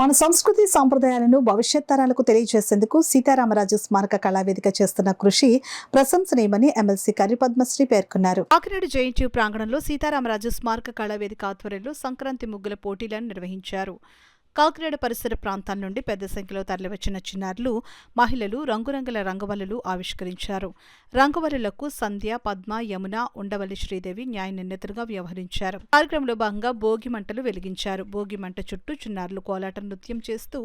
మన సంస్కృతి సాంప్రదాయాలను భవిష్యత్ తరాలకు తెలియజేసేందుకు సీతారామరాజు స్మారక కళావేదిక చేస్తున్న కృషి ప్రశంసనీయమని ఎమ్మెల్సీ కర్రి పద్మశ్రీ పేర్కొన్నారు. కాకినాడ జేఎన్టీయూ ప్రాంగణంలో సీతారామరాజు స్మారక కళావేదిక ఆధ్వర్యంలో సంక్రాంతి ముగ్గుల పోటీలను నిర్వహించారు. కాకినాడ పరిసర ప్రాంతాల నుండి పెద్ద సంఖ్యలో తరలివచ్చిన చిన్నారులు, మహిళలు రంగురంగుల రంగవల్లులు ఆవిష్కరించారు. రంగవల్లులకు సంధ్య, పద్మ, యమున, ఉండవల్లి శ్రీదేవి న్యాయ నిర్ణేతలుగా వ్యవహరించారు. కార్యక్రమంలో భాగంగా భోగి మంటలు వెలిగించారు. భోగి మంట చుట్టూ చిన్నారులు కోలాటం నృత్యం చేస్తూ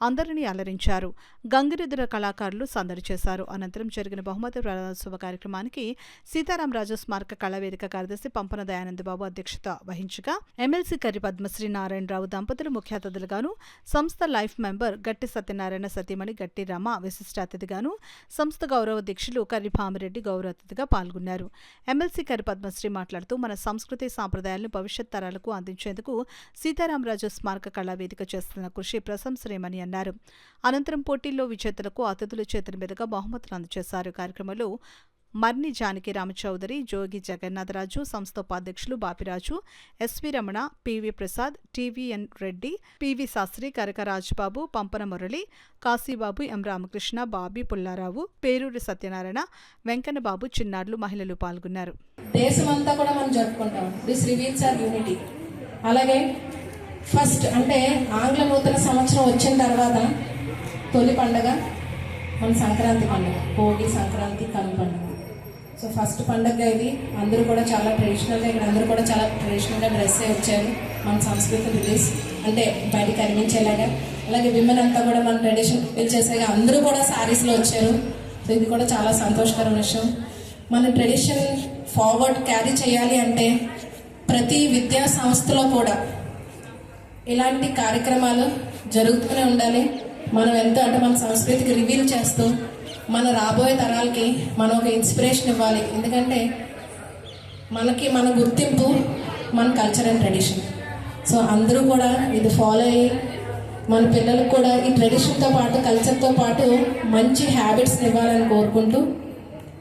అందరినీ అలరించారు. గంగిరెద్దుల కళాకారులు సందడి చేశారు. అనంతరం జరిగిన బహుమతి ప్రదానోత్సవ కార్యక్రమానికి సీతారామరాజు స్మారక కళావేదిక కార్యదర్శి పంపన దయానందబాబు అధ్యక్షత వహించగా ఎమ్మెల్సీ కర్రి పద్మశ్రీ నారాయణరావు దంపతులు ముఖ్య అతిథులుగాను, సంస్థ లైఫ్ మెంబర్ గట్టి సత్యనారాయణ సతీమణి గట్టి రమ విశిష్ట అతిథిగాను, సంస్థ గౌరవ అధ్యక్షులు కర్రి భామిరెడ్డి గౌరవ అతిథిగా పాల్గొన్నారు. ఎమ్మెల్సీ కర్రి పద్మశ్రీ మాట్లాడుతూ మన సంస్కృతి సాంప్రదాయాలను భవిష్యత్ తరాలకు అందించేందుకు సీతారామరాజు స్మారక కళావేదిక చేస్తున్న కృషి ప్రశంసనీయమని అన్నారు. అనంతరం పోటీల్లో విజేతలకు అతిథుల చేతుల మీదుగా బహుమతులు అందజేశారు. కార్యక్రమంలో మర్ని జానకి రామచౌదరి, జోగి జగన్నాథరాజు, సంస్థ ఉపాధ్యక్షులు Bapiraju, SV Ramana, PV Prasad, TVN Reddy, PV Sastry, Karaka Rajababu, Pampana Murali, Kasibabu, M Ramakrishna, Bobby Pullarao, Peruri Satyanarayana, Venkannababu, చిన్నారులు, మహిళలు పాల్గొన్నారు. దేశమంతా కూడా మనం జరుపుకుంటాం. This reveals our unity. అలాగే ఫస్ట్ అంటే ఆంగ్ల నూతన సంవత్సరం వచ్చిన తర్వాత తొలి పండగ మన సంక్రాంతి పండుగ, భోగి, సంక్రాంతి, కనుమ పండుగ. సో ఫస్ట్ పండుగ ఇది. అందరూ కూడా చాలా ట్రెడిషనల్గా, ఇక్కడ అందరూ కూడా చాలా ట్రెడిషనల్గా డ్రెస్ అయి వచ్చారు. మన సంస్కృతి రిలీజ్ అంటే బయటకు కనిపించేలాగా. అలాగే విమెన్ అంతా కూడా మన ట్రెడిషన్ చేసేగా అందరూ కూడా శారీస్లో వచ్చారు. సో ఇది కూడా చాలా సంతోషకరమైన విషయం. మన ట్రెడిషన్ ఫార్వర్డ్ క్యారీ చేయాలి అంటే ప్రతి విద్యా సంస్థలో కూడా ఇలాంటి కార్యక్రమాలు జరుగుతూనే ఉండాలి. మనం ఎంతో అంటే మన సంస్కృతికి రివీల్ చేస్తూ మన రాబోయే తరాలకి మనం ఒక ఇన్స్పిరేషన్ ఇవ్వాలి. ఎందుకంటే మనకి మన గుర్తింపు మన కల్చర్ అండ్ ట్రెడిషన్. సో అందరూ కూడా ఇది ఫాలో అయ్యి మన పిల్లలకు కూడా ఈ ట్రెడిషన్తో పాటు కల్చర్తో పాటు మంచి హ్యాబిట్స్ని ఇవ్వాలని కోరుకుంటూ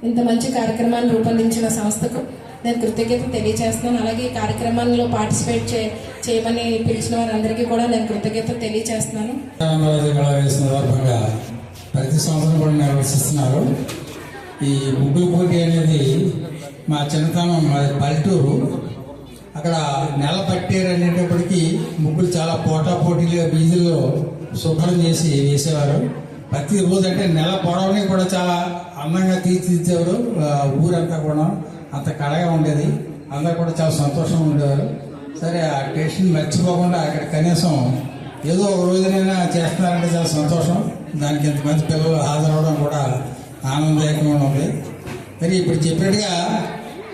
ఇంత మంచి కార్యక్రమాన్ని రూపొందించిన సంస్థకు నేను కృతజ్ఞత తెలియజేస్తున్నాను. అలాగే ఈ కార్యక్రమంలో పార్టిసిపేట్ చేయమని పిలిచిన వారందరికీ కూడా నేను కృతజ్ఞత తెలియజేస్తున్నాను. ప్రతి సంవత్సరం కూడా నిర్వహిస్తున్నారు. ఈ ముగ్గుల పోటీ అనేది మా చిన్నతనం, మా పల్లెటూరు. అక్కడ నెల పట్టేరు అనేటప్పటికీ ముగ్గులు చాలా పోటీలుగా వీధుల్లో శుభ్రం చేసి వేసేవారు. ప్రతిరోజు అంటే నెల పొడవని కూడా చాలా అందంగా తీర్చిదిద్దేవారు. ఊరంతా కూడా అంత కళగా ఉండేది. అందరూ కూడా చాలా సంతోషంగా ఉండేవారు. సరే, ఆ టేషన్ మర్చిపోకుండా అక్కడ కనీసం ఏదో ఒక రోజునైనా చేస్తున్నారంటే చాలా సంతోషం. దానికి ఇంతమంది పిల్లలు హాజరవడం కూడా ఆనందదాయకంగా ఉంది. మరి ఇప్పుడు చెప్పినట్టుగా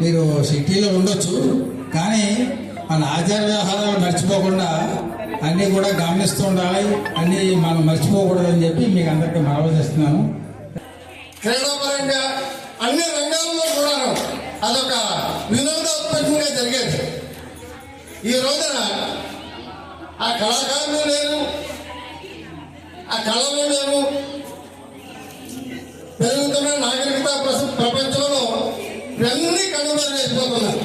మీరు సిటీలో ఉండొచ్చు, కానీ మన ఆచార వ్యవహారాలు మర్చిపోకుండా అన్నీ కూడా గమనిస్తూ ఉండాలి. అన్నీ మనం మర్చిపోకూడదని చెప్పి మీకు అందరికీ మనవి చేస్తున్నాను. క్రీడాపరంగా అన్ని రంగాల్లో కూడా అదొక వినోదాత్మకంగా జరిగేది. ఈ రోజున ఆ కళాకారులు లేరు, ఆ కళలు లేవు. పెరుగుతున్న నాగరికత ప్రపంచంలో ఇవన్నీ కనుమరుగైపోతున్నారు.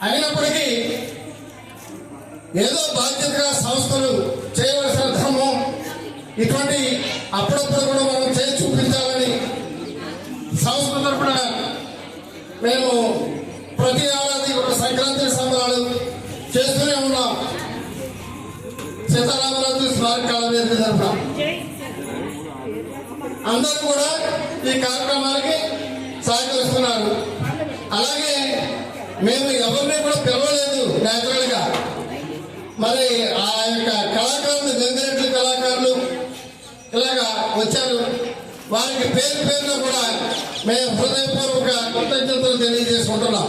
అయినప్పటికీ ఏదో బాధ్యతగా సంస్థలు చేయవలసిన ధర్మం ఇటువంటి అప్పుడప్పుడు కూడా మనం చేసి చూపించాలని సంస్థ తరఫున మేము ప్రతి ఏడాది సంక్రాంతి సంబరాలు చేస్తూనే ఉన్నాం. సీతారామరాజు స్మారక కళావేదిక తరఫున అందరూ కూడా ఈ కార్యక్రమానికి సహకరిస్తున్నారు. అలాగే మేము ఎవరిని కూడా పిలవలేదు నేచురల్ గా. మరి ఆ యొక్క కళాకారులు, గంగిరెడ్డి కళాకారులు ఇలాగా వచ్చారు. వారికి పేరు పేరున కూడా మేము హృదయపూర్వక కృతజ్ఞతలు తెలియజేసుకుంటున్నాం.